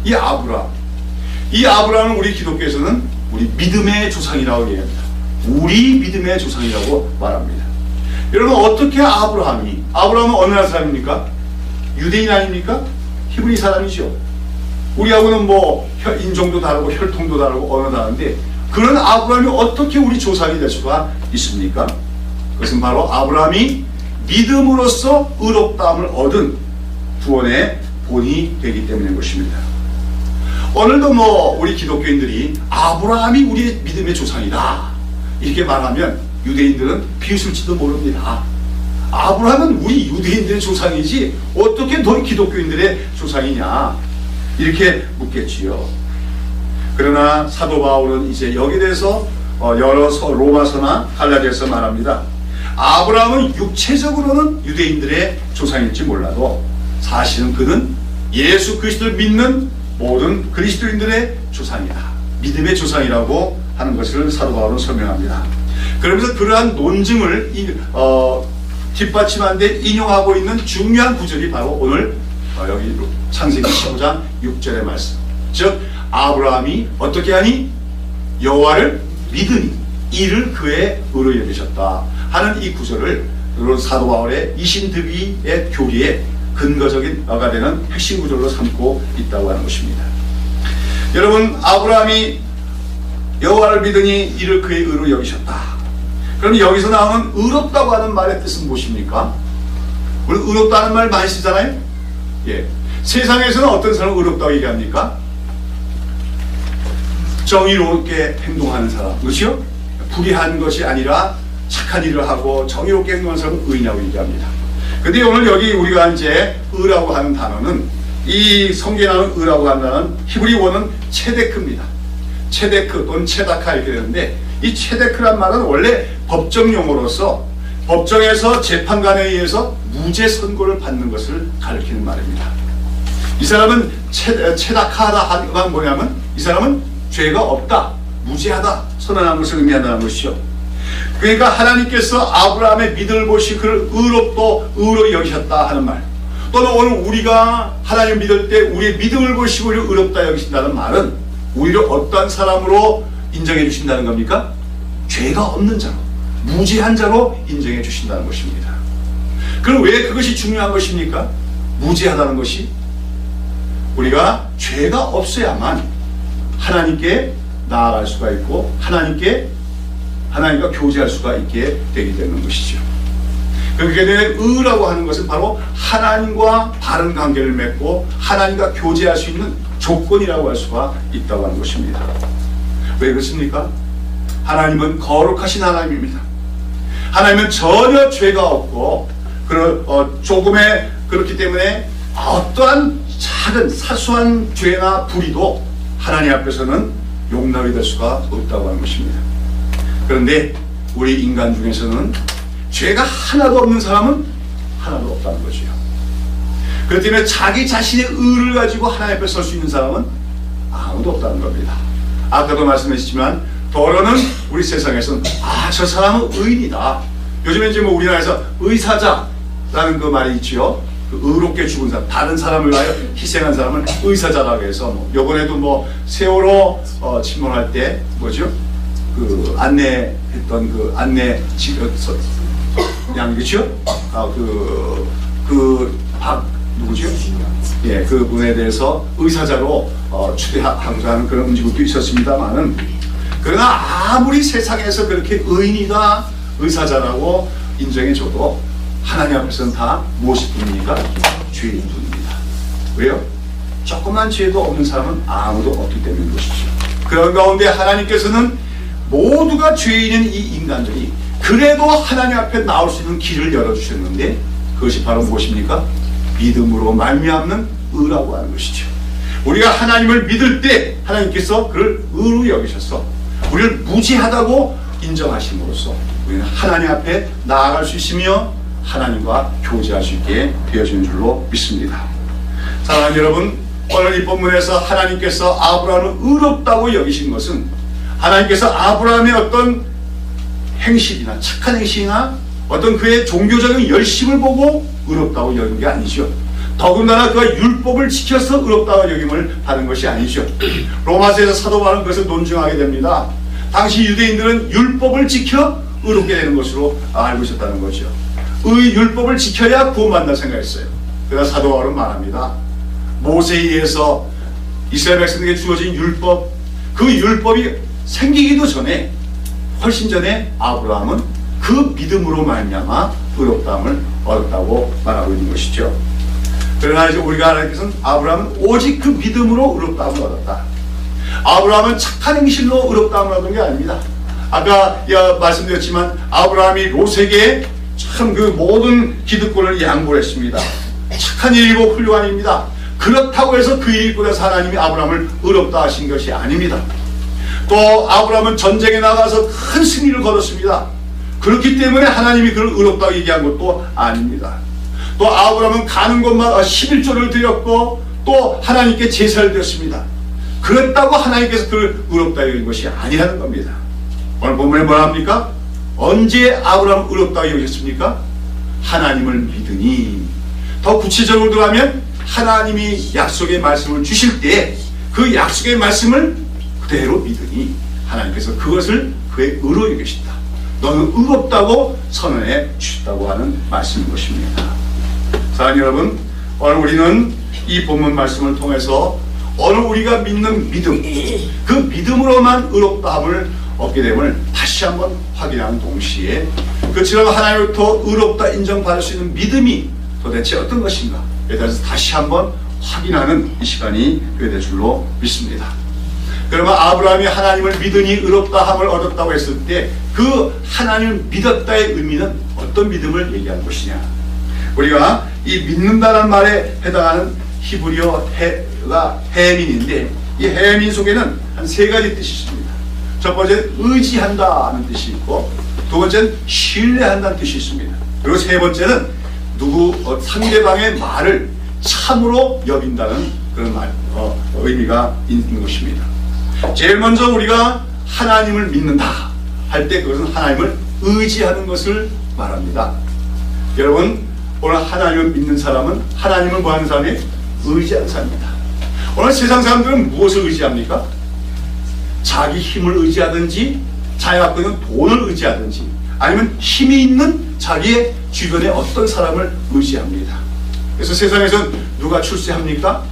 이 아브라함은 우리 기독교에서는 우리 믿음의 조상이라고 얘기합니다. 우리 믿음의 조상이라고 말합니다. 여러분 어떻게 아브라함은 어느 나라 사람입니까? 유대인 아닙니까? 히브리 사람이죠. 우리하고는 뭐 인종도 다르고 혈통도 다르고 언어도 다른데 그런 아브라함이 어떻게 우리 조상이 될 수가 있습니까? 그것은 바로 아브라함이 믿음으로써 의롭다함을 얻은 구원의 본이 되기 때문인 것입니다. 오늘도 뭐 우리 기독교인들이 아브라함이 우리의 믿음의 조상이다 이렇게 말하면 유대인들은 비웃을지도 모릅니다. 아브라함은 우리 유대인들의 조상이지 어떻게 너희 기독교인들의 조상이냐 이렇게 묻겠지요. 그러나 사도 바울은 이제 여기에 대해서 여러 로마서나 갈라디아서 말합니다. 아브라함은 육체적으로는 유대인들의 조상일지 몰라도 사실은 그는 예수 그리스도를 믿는 모든 그리스도인들의 조상이다, 믿음의 조상이라고 하는 것을 사도 바울은 설명합니다. 그러면서 그러한 논증을 뒷받침하는 데 인용하고 있는 중요한 구절이 바로 오늘 여기 창세기 15장 6절의 말씀, 즉 아브라함이 어떻게 하니? 여호와를 믿으니 이를 그의 의로 여기셨다 하는 이 구절을 사도 바울의 이신득이의 교리의 근거적인 어가 되는 핵심 구절로 삼고 있다고 하는 것입니다. 여러분 아브라함이 여호와를 믿으니 이를 그의 의로 여기셨다. 그럼 여기서 나오는 의롭다고 하는 말의 뜻은 무엇입니까? 우리 의롭다는 말 많이 쓰잖아요. 예. 세상에서는 어떤 사람을 의롭다고 얘기합니까? 정의롭게 행동하는 사람, 그렇죠? 불의한 것이 아니라 착한 일을 하고 정의롭게 행동하는 사람은 의인이라고 얘기합니다. 근데 오늘 여기 우리가 이제 의라고 하는 단어는 이 성경에 나오는 의라고 하는 단어는 히브리 원은 체데크입니다. 체데크 또는 체다카 이렇게 되는데 이 체데크란 말은 원래 법정 용어로서 법정에서 재판관에 의해서 무죄 선고를 받는 것을 가리키는 말입니다. 이 사람은 체다카하다가 뭐냐면 이 사람은 죄가 없다, 무죄하다 선언하는 것을 의미한다는 것이죠. 그러니까 하나님께서 아브라함의 믿음을 보시 그를 의로 여기셨다 하는 말, 또는 오늘 우리가 하나님을 믿을 때 우리의 믿음을 보시고 우리를 의롭다 여기신다는 말은 우리를 어떠한 사람으로 인정해 주신다는 겁니까? 죄가 없는 자로, 무죄한 자로 인정해 주신다는 것입니다. 그럼 왜 그것이 중요한 것입니까? 무죄하다는 것이 우리가 죄가 없어야만 하나님께 나아갈 수가 있고 하나님과 교제할 수가 있게 되게 되는 것이죠. 그렇게 되면 의라고 하는 것은 바로 하나님과 바른 관계를 맺고 하나님과 교제할 수 있는 조건이라고 할 수가 있다고 하는 것입니다. 왜 그렇습니까? 하나님은 거룩하신 하나님입니다. 하나님은 전혀 죄가 없고 조금의 그렇기 때문에 어떠한 작은 사소한 죄나 불의도 하나님 앞에서는 용납이 될 수가 없다고 하는 것입니다. 그런데 우리 인간 중에서는 죄가 하나도 없는 사람은 하나도 없다는 거죠. 그렇기 때문에 자기 자신의 의를 가지고 하나님 앞에 설 수 있는 사람은 아무도 없다는 겁니다. 아까도 말씀하셨지만 더러는 우리 세상에서는 저 사람은 의인이다. 요즘에 이제 우리나라에서 의사자라는 그 말이 있죠. 그 의롭게 죽은 사람, 다른 사람을 위하여 희생한 사람을 의사자라고 해서 요번에도 세월호 침몰할 때 그 안내했던 그 안내 양이죠? 누구죠? 예, 그 분에 대해서 의사자로 추대하는 그런 움직임도 있었습니다만은, 그러나 아무리 세상에서 그렇게 의인이다, 의사자라고 인정해줘도 하나님 앞에서는 다 무엇이 뿐입니까? 죄인뿐입니다. 왜요? 조그만 죄도 없는 사람은 아무도 없기 때문인 것이죠. 그런 가운데 하나님께서는 모두가 죄인인 이 인간들이 그래도 하나님 앞에 나올 수 있는 길을 열어주셨는데, 그것이 바로 무엇입니까? 믿음으로 말미암는 의라고 하는 것이죠. 우리가 하나님을 믿을 때 하나님께서 그를 의로 여기셔서 우리를 무죄하다고 인정하심으로써 우리는 하나님 앞에 나아갈 수 있으며 하나님과 교제할 수 있게 되어지는 줄로 믿습니다. 사랑하는 여러분, 오늘 이 본문에서 하나님께서 아브라함을 의롭다고 여기신 것은 하나님께서 아브라함의 어떤 행실이나 착한 행실이나 어떤 그의 종교적인 열심을 보고 의롭다고 여긴 게 아니죠. 더군다나 그가 율법을 지켜서 의롭다고 여김을 받은 것이 아니죠. 로마서에서 사도 바울은 그것을 논증하게 됩니다. 당시 유대인들은 율법을 지켜 의롭게 되는 것으로 알고 있었다는 거죠. 율법을 지켜야 구원받는다 생각했어요. 그러나 사도 바울은 말합니다. 모세에 의해서 이스라엘 백성에게 주어진 율법, 그 율법이 생기기도 전에, 훨씬 전에 아브라함은 그 믿음으로 말미암아 의롭다함을 얻었다고 말하고 있는 것이죠. 그러나 이제 우리가 알아야 할 것은 아브라함은 오직 그 믿음으로 의롭다함을 얻었다. 아브라함은 착한 행실로 의롭다함을 얻은 게 아닙니다. 아까 말씀드렸지만 아브라함이 롯에게 참 그 모든 기득권을 양보를 했습니다. 착한 일이고 훌륭한 일입니다. 그렇다고 해서 그 일꾼에서 하나님이 아브라함을 의롭다 하신 것이 아닙니다. 또 아브라함은 전쟁에 나가서 큰 승리를 거뒀습니다. 그렇기 때문에 하나님이 그를 의롭다고 얘기한 것도 아닙니다. 또 아브라함은 가는 곳마다 11조를 드렸고 또 하나님께 제사를 드렸습니다. 그랬다고 하나님께서 그를 의롭다고 여긴 것이 아니라는 겁니다. 오늘 본문에 뭐라 합니까? 언제 아브라함을 의롭다고 여기셨습니까? 하나님을 믿으니. 더 구체적으로 들어가면 하나님이 약속의 말씀을 주실 때 그 약속의 말씀을 그대로 믿으니 하나님께서 그것을 그의 의로 여기신다. 너는 의롭다고 선언해 주셨다고 하는 말씀인 것입니다. 사랑하는 여러분, 오늘 우리는 이 본문 말씀을 통해서 오늘 우리가 믿는 믿음, 그 믿음으로만 의롭다함을 얻게 됨을 다시 한번 확인하는 동시에 그처럼 하나님으로부터 의롭다 인정받을 수 있는 믿음이 도대체 어떤 것인가 에 대해서 다시 한번 확인하는 이 시간이 될 줄로 믿습니다. 그러면 아브라함이 하나님을 믿으니 의롭다함을 얻었다고 했을 때 그 하나님을 믿었다의 의미는 어떤 믿음을 얘기하는 것이냐? 우리가 이 믿는다는 말에 해당하는 히브리어가 해민인데, 이 해민 속에는 한 세 가지 뜻이 있습니다. 첫 번째는 의지한다는 뜻이 있고, 두 번째는 신뢰한다는 뜻이 있습니다. 그리고 세 번째는 상대방의 말을 참으로 여긴다는 그런 의미가 있는 것입니다. 제일 먼저 우리가 하나님을 믿는다 할 때 그것은 하나님을 의지하는 것을 말합니다. 여러분, 오늘 하나님을 믿는 사람은 하나님을 뭐 하는 사람이에요? 의지하는 사람입니다. 오늘 세상 사람들은 무엇을 의지합니까? 자기 힘을 의지하든지 자기가 갖고 있는 돈을 의지하든지 아니면 힘이 있는 자기의 주변에 어떤 사람을 의지합니다. 그래서 세상에서는 누가 출세합니까?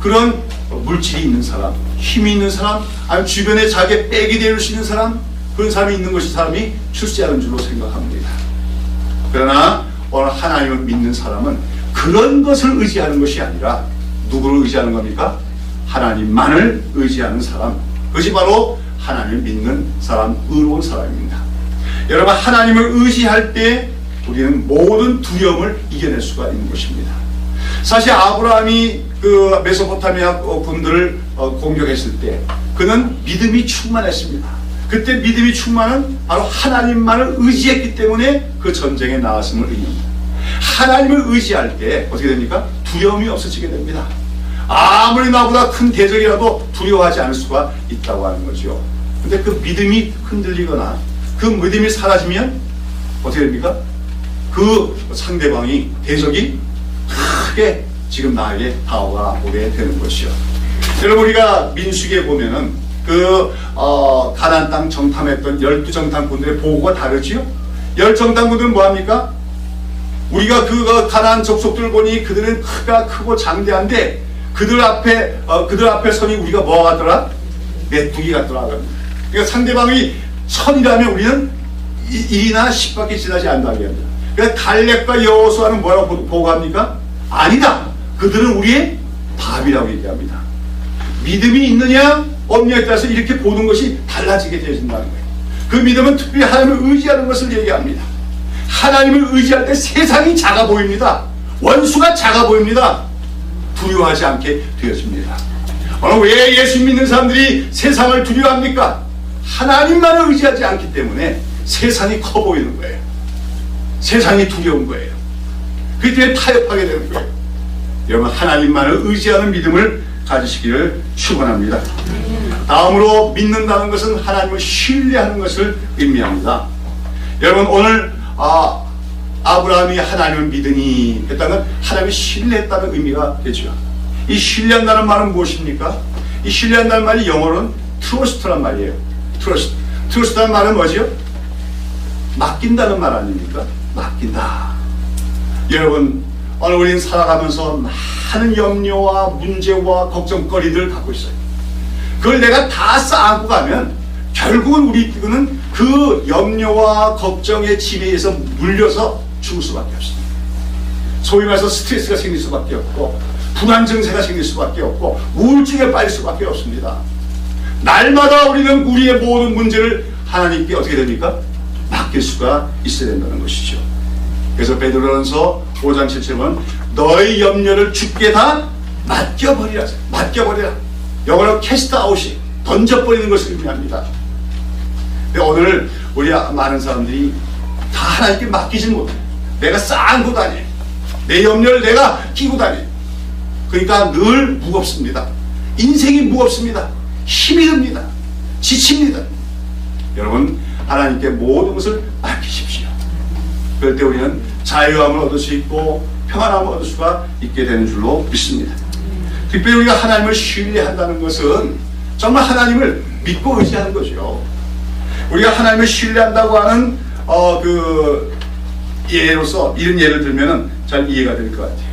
그런 물질이 있는 사람, 힘이 있는 사람, 아니면 주변에 자기의 백이 될 수 있는 사람, 그런 사람이 있는 것이 사람이 출세하는 줄로 생각합니다. 그러나 오늘 하나님을 믿는 사람은 그런 것을 의지하는 것이 아니라 누구를 의지하는 겁니까? 하나님만을 의지하는 사람, 그것이 바로 하나님을 믿는 사람, 의로운 사람입니다. 여러분, 하나님을 의지할 때 우리는 모든 두려움을 이겨낼 수가 있는 것입니다. 사실 아브라함이 그 메소포타미아 군들을 공격했을 때 그는 믿음이 충만했습니다. 그때 믿음이 충만은 바로 하나님만을 의지했기 때문에 그 전쟁에 나왔음을 의미합니다. 하나님을 의지할 때 어떻게 됩니까? 두려움이 없어지게 됩니다. 아무리 나보다 큰 대적이라도 두려워하지 않을 수가 있다고 하는 거죠. 근데 그 믿음이 흔들리거나 그 믿음이 사라지면 어떻게 됩니까? 그 상대방이, 대적이 크게 지금 나에게 다가오게 되는 것이요. 여러분, 우리가 민수기에 보면은 가나안 땅 정탐했던 12정탐꾼들의 보고가 다르지요? 10정탐꾼들은 뭐합니까? 우리가 그 가나안 족속들을 보니 그들은 크고 장대한데 그들 앞에 선이 우리가 뭐 같더라? 메뚜기 같더라. 그러니까 상대방이 선이라면 우리는 1이나 10밖에 지나지 않는다고 합니다. 그러니까 갈렙과 여호수아는 뭐라고 보고합니까? 아니다. 그들은 우리의 밥이라고 얘기합니다. 믿음이 있느냐 없느냐에 따라서 이렇게 보는 것이 달라지게 되어진다는 거예요. 그 믿음은 특별히 하나님을 의지하는 것을 얘기합니다. 하나님을 의지할 때 세상이 작아 보입니다. 원수가 작아 보입니다. 두려워하지 않게 되어집니다. 오늘 왜 예수 믿는 사람들이 세상을 두려워합니까? 하나님만을 의지하지 않기 때문에 세상이 커 보이는 거예요. 세상이 두려운 거예요. 그렇기 때문에 타협하게 되는 거예요. 여러분, 하나님만을 의지하는 믿음을 가지시기를 축원합니다. 다음으로 믿는다는 것은 하나님을 신뢰하는 것을 의미합니다. 여러분, 오늘 아브라함이 하나님을 믿으니 했다는 건 하나님을 신뢰했다는 의미가 되죠. 이 신뢰한다는 말은 무엇입니까? 이 신뢰한다는 말이 영어로는 trust란 말이에요. trust란 말은 뭐죠? 맡긴다는 말 아닙니까? 맡긴다. 여러분, 오늘 우리는 살아가면서 많은 염려와 문제와 걱정거리들을 갖고 있어요. 그걸 내가 다 쌓고 가면 결국은 우리는 그 염려와 걱정의 짐에 의해서 물려서 죽을 수밖에 없습니다. 소위 말해서 스트레스가 생길 수밖에 없고 불안 증세가 생길 수밖에 없고 우울증에 빠질 수밖에 없습니다. 날마다 우리는 우리의 모든 문제를 하나님께 어떻게 됩니까? 맡길 수가 있어야 된다는 것이죠. 그래서 베드로전서 5장 7절은 너의 염려를 주께 다 맡겨버리라. 맡겨버리라. 영어로 캐스트 아웃이 던져버리는 것을 의미합니다. 오늘 우리 많은 사람들이 다 하나님께 맡기지 못해. 내가 쌓고 다녀. 내 염려를 내가 끼고 다녀. 그러니까 늘 무겁습니다. 인생이 무겁습니다. 힘이 듭니다. 지칩니다. 여러분, 하나님께 모든 것을 맡기십시오. 그럴 때 우리는 자유함을 얻을 수 있고 평안함을 얻을 수가 있게 되는 줄로 믿습니다. 특별히 우리가 하나님을 신뢰한다는 것은 정말 하나님을 믿고 의지하는 거죠. 우리가 하나님을 신뢰한다고 하는 그 예로서 이런 예를 들면은 잘 이해가 될 것 같아요.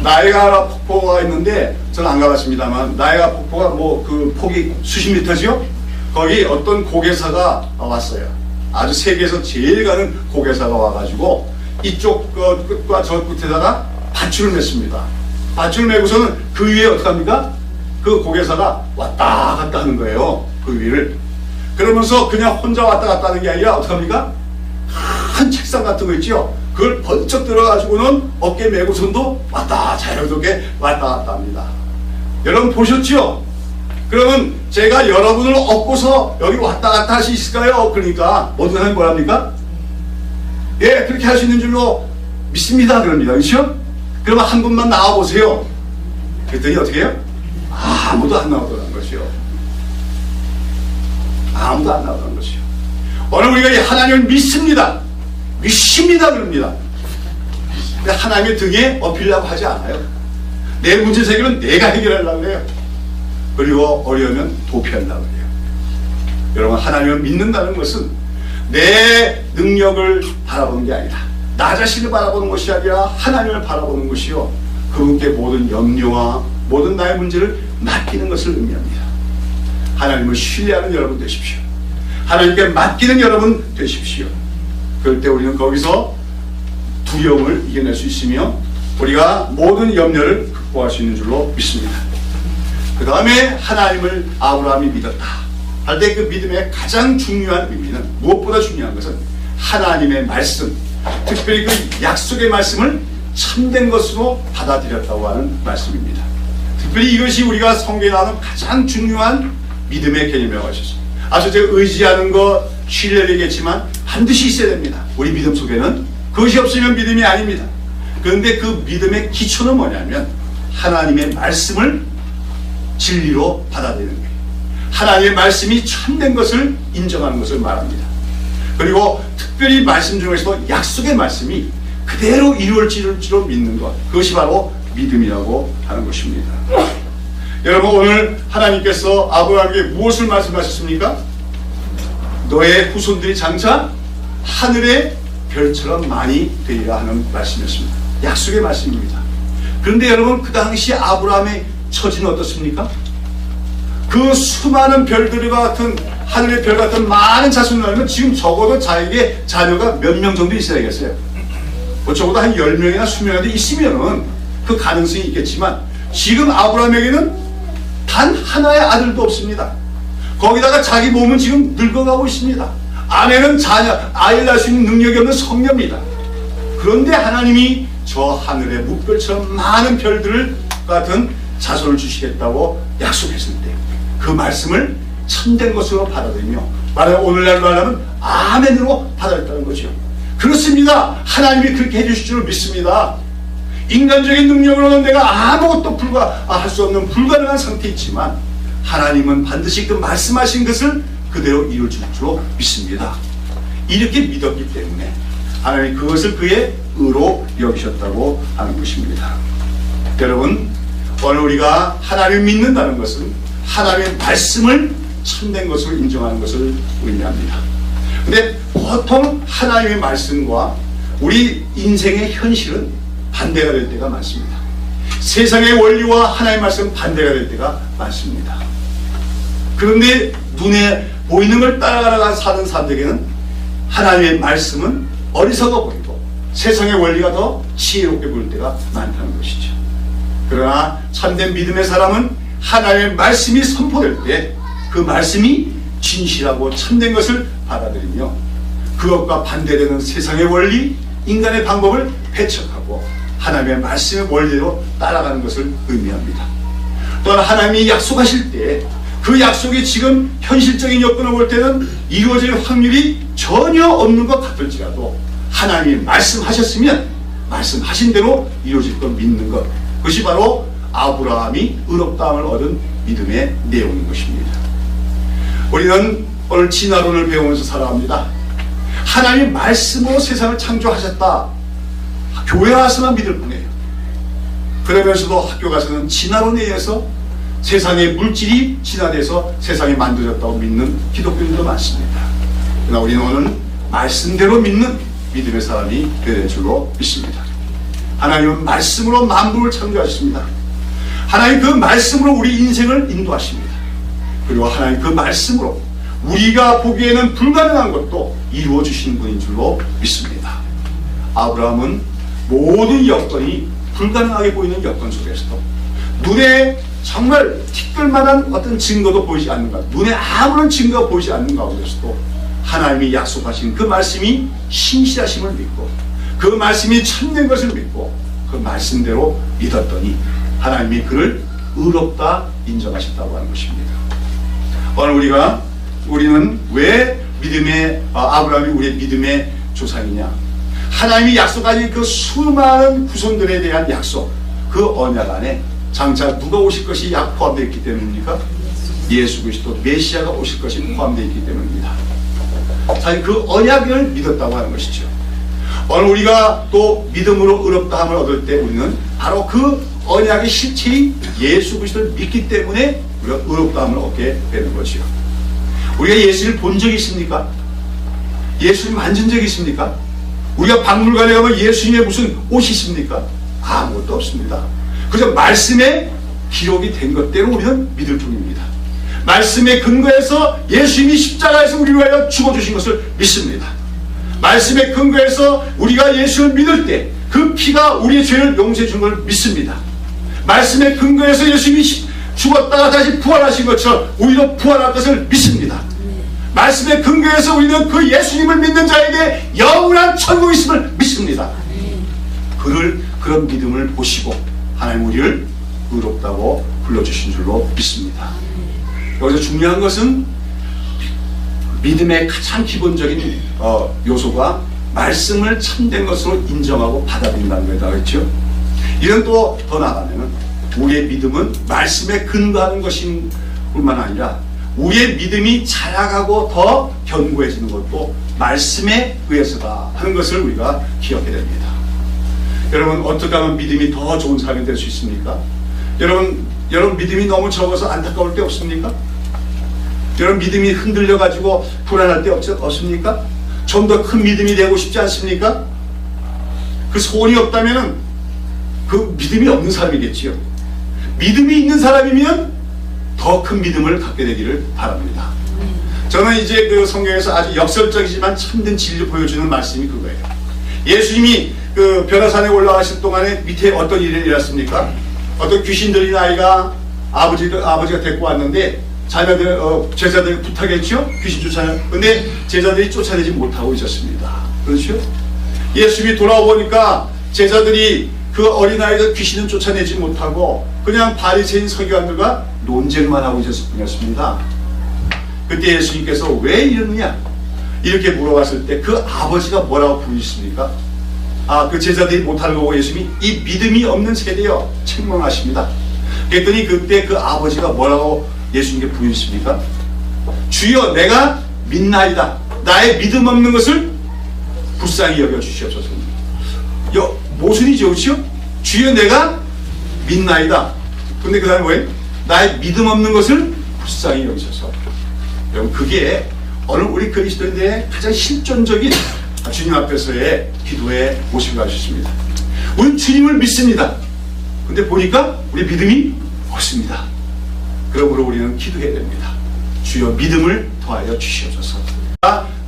나이아가라 폭포가 있는데 저는 안 가봤습니다만 나이아가라 폭포가 뭐 그 폭이 수십 미터죠. 거기 어떤 고개사가 왔어요. 아주 세계에서 제일 가는 고개사가 와가지고 이쪽 끝과 저 끝에다가 밧줄을 맸습니다. 밧줄을 메고서는 그 위에 어떡합니까? 그 고개사가 왔다 갔다 하는 거예요. 그 위를. 그러면서 그냥 혼자 왔다 갔다 하는 게 아니라 어떡합니까? 큰 책상 같은 거 있죠? 그걸 번쩍 들어가지고는 어깨 메고선도 자유롭게 왔다 갔다 합니다. 여러분 보셨죠? 그러면 제가 여러분을 업고서 여기 왔다 갔다 할 수 있을까요? 그러니까 모든 사람이 뭐랍니까? 예, 그렇게 할 수 있는 줄로 믿습니다. 그럽니다. 그렇죠? 그러면 한 분만 나와보세요. 그랬더니 어떻게 해요? 아무도 안 나오더라는 것이요. 아무도 안 나오더라는 것이요. 오늘 우리가 이 하나님을 믿습니다. 믿습니다. 그럽니다. 근데 하나님의 등에 업히려고 하지 않아요. 내 문제 생기면 내가 해결하려고 해요. 그리고 어려우면 도피하려고 해요. 여러분, 하나님을 믿는다는 것은 내 능력을 바라보는 게 아니라 나 자신을 바라보는 것이 아니라 하나님을 바라보는 것이요, 그분께 모든 염려와 모든 나의 문제를 맡기는 것을 의미합니다. 하나님을 신뢰하는 여러분 되십시오. 하나님께 맡기는 여러분 되십시오. 그럴 때 우리는 거기서 두려움을 이겨낼 수 있으며 우리가 모든 염려를 극복할 수 있는 줄로 믿습니다. 그 다음에 하나님을 아브라함이 믿었다 할 때 그 믿음의 가장 중요한 의미는, 무엇보다 중요한 것은 하나님의 말씀, 특별히 그 약속의 말씀을 참된 것으로 받아들였다고 하는 말씀입니다. 특별히 이것이 우리가 성경에 나오는 가장 중요한 믿음의 개념이라고 하셨습니다. 아주 제가 의지하는 것, 신뢰를 얘기했지만 반드시 있어야 됩니다. 우리 믿음 속에는 그것이 없으면 믿음이 아닙니다. 그런데 그 믿음의 기초는 뭐냐면 하나님의 말씀을 진리로 받아들이는 거예요. 하나님의 말씀이 참된 것을 인정하는 것을 말합니다. 그리고 특별히 말씀 중에서도 약속의 말씀이 그대로 이루어질지로 믿는 것, 그것이 바로 믿음이라고 하는 것입니다. 여러분, 오늘 하나님께서 아브라함에게 무엇을 말씀하셨습니까? 너의 후손들이 장차 하늘의 별처럼 많이 되리라 하는 말씀이었습니다. 약속의 말씀입니다. 그런데 여러분, 그 당시 아브라함의 처지는 어떻습니까? 그 수많은 별들과 같은, 하늘의 별 같은 많은 자손을 낳으면 지금 적어도 자에게 자녀가 몇 명 정도 있어야겠어요. 뭐 적어도 한 10명이나 20명이라도 있으면은 그 가능성이 있겠지만, 지금 아브라함에게는 단 하나의 아들도 없습니다. 거기다가 자기 몸은 지금 늙어가고 있습니다. 아내는 아이를 낳을 수 있는 능력이 없는 성녀입니다. 그런데 하나님이 저 하늘의 묵별처럼 많은 별들 같은 자손을 주시겠다고 약속했을 때 그 말씀을 참된 것으로 받아들이며, 말하면 오늘날 말하면 아멘으로 받아들였다는 거죠. 그렇습니다. 하나님이 그렇게 해주실 줄 믿습니다. 인간적인 능력으로는 내가 아무것도 할 수 없는 불가능한 상태에 있지만 하나님은 반드시 그 말씀하신 것을 그대로 이룰 줄로 믿습니다. 이렇게 믿었기 때문에 하나님이 그것을 그의 의로 여기셨다고 하는 것입니다. 여러분, 오늘 우리가 하나님을 믿는다는 것은 하나님의 말씀을 참된 것으로 인정하는 것을 의미합니다. 근데 보통 하나님의 말씀과 우리 인생의 현실은 반대가 될 때가 많습니다. 세상의 원리와 하나님의 말씀은 반대가 될 때가 많습니다. 그런데 눈에 보이는 걸 따라가다가 사는 사람들에게는 하나님의 말씀은 어리석어 보이고 세상의 원리가 더 지혜롭게 보일 때가 많다는 것이죠. 그러나 참된 믿음의 사람은 하나님의 말씀이 선포될 때 그 말씀이 진실하고 참된 것을 받아들이며 그것과 반대되는 세상의 원리, 인간의 방법을 배척하고 하나님의 말씀의 원리로 따라가는 것을 의미합니다. 또한 하나님이 약속하실 때 그 약속이 지금 현실적인 여건을 볼 때는 이루어질 확률이 전혀 없는 것 같을지라도 하나님이 말씀하셨으면 말씀하신 대로 이루어질 것 믿는 것, 그것이 바로 아브라함이 의롭다함을 얻은 믿음의 내용인 것입니다. 우리는 오늘 진화론을 배우면서 살아갑니다. 하나님이 말씀으로 세상을 창조하셨다. 교회 와서만 믿을 뿐이에요. 그러면서도 학교 가서는 진화론에 의해서 세상의 물질이 진화돼서 세상이 만들어졌다고 믿는 기독교인도 많습니다. 그러나 우리는 오늘 말씀대로 믿는 믿음의 사람이 되어야 될 줄로 믿습니다. 하나님은 말씀으로 만물을 창조하셨습니다. 하나님 그 말씀으로 우리 인생을 인도하십니다. 그리고 하나님 그 말씀으로 우리가 보기에는 불가능한 것도 이루어 주시는 분인 줄로 믿습니다. 아브라함은 모든 여건이 불가능하게 보이는 여건 속에서도 눈에 정말 티끌만한 어떤 증거도 보이지 않는 것, 눈에 아무런 증거가 보이지 않는 가운데서도 하나님이 약속하신 그 말씀이 신실하심을 믿고 그 말씀이 참된 것을 믿고 그 말씀대로 믿었더니 하나님이 그를 의롭다 인정하셨다고 하는 것입니다. 오늘 우리는 왜 아브라함이 우리의 믿음의 조상이냐? 하나님이 약속하신 그 수많은 후손들에 대한 약속, 그 언약 안에 장차 누가 오실 것이 포함되어 있기 때문입니까? 예수 그리스도 메시아가 오실 것이 포함되어 있기 때문입니다. 사실 그 언약을 믿었다고 하는 것이죠. 오늘 우리가 또 믿음으로 의롭다함을 얻을 때 우리는 바로 그 언약의 실체인 예수 그리스도를 믿기 때문에 우리가 의롭다함을 얻게 되는 거지요. 우리가 예수를 본 적이 있습니까? 예수를 만진 적이 있습니까? 우리가 박물관에 가면 예수님의 무슨 옷이 있습니까? 아무것도 없습니다. 그저 말씀에 기록이 된 것대로 우리는 믿을 뿐입니다. 말씀에 근거해서 예수님이 십자가에서 우리를 위하여 죽어주신 것을 믿습니다. 말씀에 근거해서 우리가 예수를 믿을 때 그 피가 우리의 죄를 용서해 준 걸 믿습니다. 말씀에 근거해서 예수님이 죽었다가 다시 부활하신 것처럼 우리도 부활할 것을 믿습니다. 말씀에 근거해서 우리는 그 예수님을 믿는 자에게 영원한 천국이 있음을 믿습니다. 그런 믿음을 보시고 하나님 우리를 의롭다고 불러주신 줄로 믿습니다. 여기서 중요한 것은 믿음의 가장 기본적인 요소가 말씀을 참된 것으로 인정하고 받아들인다는 거다. 그렇죠? 이런 또 더 나아가면 우리의 믿음은 말씀에 근거하는 것인 뿐만 아니라 우리의 믿음이 자라가고 더 견고해지는 것도 말씀에 의해서다 하는 것을 우리가 기억해야 됩니다. 여러분, 어떻게 하면 믿음이 더 좋은 사람이 될 수 있습니까? 여러분 믿음이 너무 적어서 안타까울 때 없습니까? 여러분 믿음이 흔들려가지고 불안할 때 없습니까? 좀 더 큰 믿음이 되고 싶지 않습니까? 그 소원이 없다면 그 믿음이 없는 사람이겠지요. 믿음이 있는 사람이면 더 큰 믿음을 갖게 되기를 바랍니다. 저는 이제 그 성경에서 아주 역설적이지만 참된 진리를 보여주는 말씀이 그거예요. 예수님이 그 변화산에 올라가실 동안에 밑에 어떤 일이 일어났습니까? 어떤 귀신 들린 아이가 아버지가 데리고 왔는데 제자들이 부탁했죠? 귀신 쫓아내. 근데 제자들이 쫓아내지 못하고 있었습니다. 그렇죠? 예수님이 돌아오니까 제자들이 그 어린아이들 귀신은 쫓아내지 못하고 그냥 바리새인 서기관들과 논쟁만 하고 있었을 뿐이었습니다. 그때 예수님께서 왜 이러느냐? 이렇게 물어봤을 때 그 아버지가 뭐라고 부르셨습니까? 그 제자들이 못하는 거고 예수님이 이 믿음이 없는 세대여 책망하십니다. 그랬더니 그때 그 아버지가 뭐라고 예수님께 부르셨습니까? 주여 내가 믿나이다. 나의 믿음 없는 것을 불쌍히 여겨주시옵소서. 모순이죠, 그렇죠? 주여 내가 믿나이다. 근데 그 다음에 뭐예요? 나의 믿음 없는 것을 불쌍히 여기소서. 여러분, 그게 오늘 우리 그리스도인들의 가장 실존적인 주님 앞에서의 기도의 모습이 가셨습니다. 우리는 주님을 믿습니다. 근데 보니까 우리 믿음이 없습니다. 그러므로 우리는 기도해야 됩니다. 주여 믿음을 더하여 주시옵소서.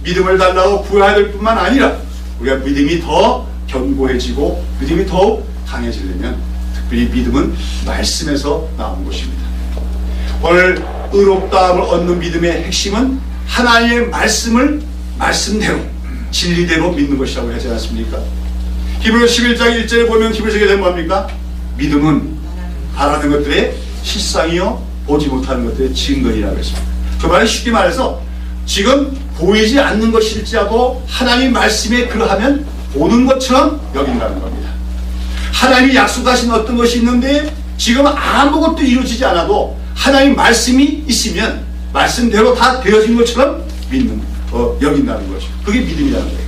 믿음을 달라고 구해야 될 뿐만 아니라 우리가 믿음이 더 견고해지고 믿음이 더욱 강해지려면 특별히 믿음은 말씀에서 나오는 것입니다. 오늘 의롭다함을 얻는 믿음의 핵심은 하나님의 말씀을 말씀대로 진리대로 믿는 것이라고 하지 않습니까? 히브리서 11장 1절에 보면 히브리서에 대한 뭡니까? 믿음은 바라는 것들의 실상이요 보지 못하는 것들의 증거이라고 했습니다. 그 말은 쉽게 말해서 지금 보이지 않는 것일지라도 하나님 말씀에 그러하면 보는 것처럼 여긴다는 겁니다. 하나님이 약속하신 어떤 것이 있는데 지금 아무것도 이루어지지 않아도 하나님 말씀이 있으면 말씀대로 다 되어진 것처럼 여긴다는 거죠. 그게 믿음이라는 거예요.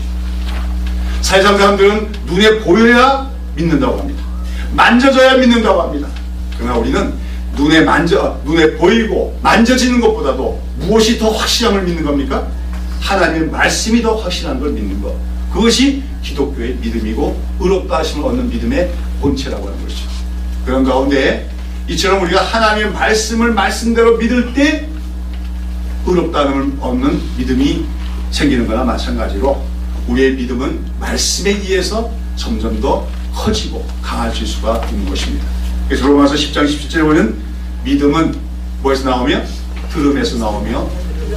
사회상 사람들은 눈에 보여야 믿는다고 합니다. 만져져야 믿는다고 합니다. 그러나 우리는 눈에 보이고 만져지는 것보다도 무엇이 더 확실함을 믿는 겁니까? 하나님의 말씀이 더 확실한 걸 믿는 것. 그것이 기독교의 믿음이고 의롭다 하심을 얻는 믿음의 본체라고 하는 것이죠. 그런 가운데 이처럼 우리가 하나님의 말씀을 말씀대로 믿을 때 의롭다함을 얻는 믿음이 생기는 거나 마찬가지로 우리의 믿음은 말씀에 의해서 점점 더 커지고 강해질 수가 있는 것입니다. 그래서 로마서 10장 17절에 보면 믿음은 뭐에서 나오며? 들음에서 나오며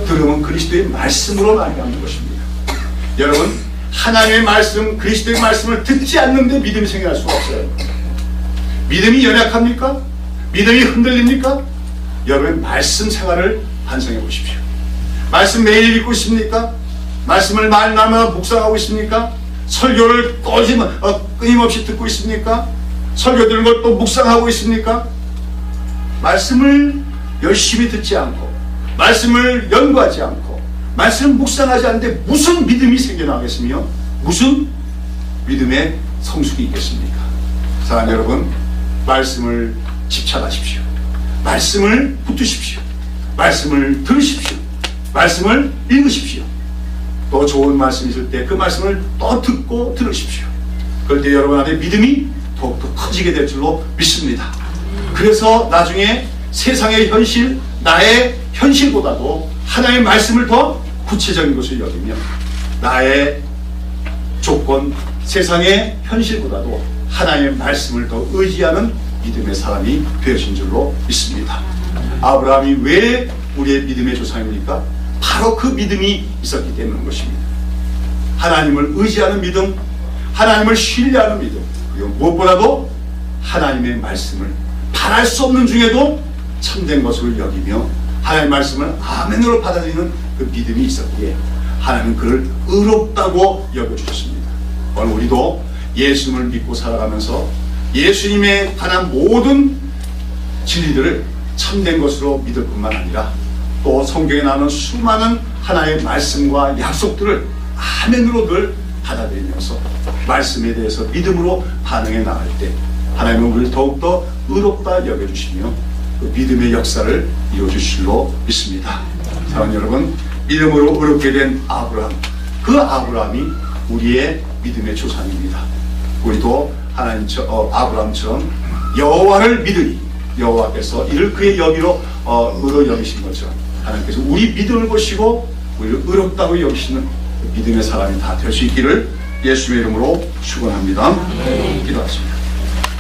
들음은 그리스도의 말씀으로 말미암는 것입니다. 여러분, 하나님의 말씀, 그리스도의 말씀을 듣지 않는데 믿음이 생겨날 수가 없어요. 믿음이 연약합니까? 믿음이 흔들립니까? 여러분, 말씀 생활을 반성해 보십시오. 말씀 매일 읽고 있습니까? 말씀을 날마다 묵상하고 있습니까? 설교를 끊임없이 듣고 있습니까? 설교 들은 걸 또 묵상하고 있습니까? 말씀을 열심히 듣지 않고 말씀을 연구하지 않고 말씀을 묵상하지 않는데 무슨 믿음이 생겨나겠으며 무슨 믿음의 성숙이 있겠습니까? 사랑하는 여러분, 말씀을 집착하십시오. 말씀을 붙드십시오. 말씀을 들으십시오. 말씀을 읽으십시오. 또 좋은 말씀이 있을 때 그 말씀을 또 듣고 들으십시오. 그럴 때 여러분 안에 믿음이 더욱더 커지게 될 줄로 믿습니다. 그래서 나중에 세상의 현실, 나의 현실보다도 하나님의 말씀을 더 구체적인 것을 여기며 나의 조건, 세상의 현실보다도 하나님의 말씀을 더 의지하는 믿음의 사람이 되어진 줄로 믿습니다. 아브라함이 왜 우리의 믿음의 조상입니까? 바로 그 믿음이 있었기 때문인 것입니다. 하나님을 의지하는 믿음, 하나님을 신뢰하는 믿음, 그리고 무엇보다도 하나님의 말씀을 바랄 수 없는 중에도 참된 것으로 여기며 하나님의 말씀을 아멘으로 받아들이는 그 믿음이 있었기에 하나님은 그를 의롭다고 여겨주셨습니다. 오늘 우리도 예수님을 믿고 살아가면서 예수님에 관한 모든 진리들을 참된 것으로 믿을 뿐만 아니라 또 성경에 나오는 수많은 하나님의 말씀과 약속들을 아멘으로 늘 받아들이면서 말씀에 대해서 믿음으로 반응해 나갈 때 하나님은 우리를 더욱더 의롭다 여겨주시며 그 믿음의 역사를 이루어주실 줄로 믿습니다. 사랑하는 여러분, 믿음으로 의롭게 된 아브라함, 그 아브라함이 우리의 믿음의 조상입니다. 우리도 아브라함처럼 여호와를 믿으니 여호와께서 이를 그의 여기로 의로 여기신 것처럼 하나님께서 우리 믿음을 보시고 우리를 의롭다고 여기시는 믿음의 사람이 다 될 수 있기를 예수의 이름으로 축원합니다. 기도하십니다.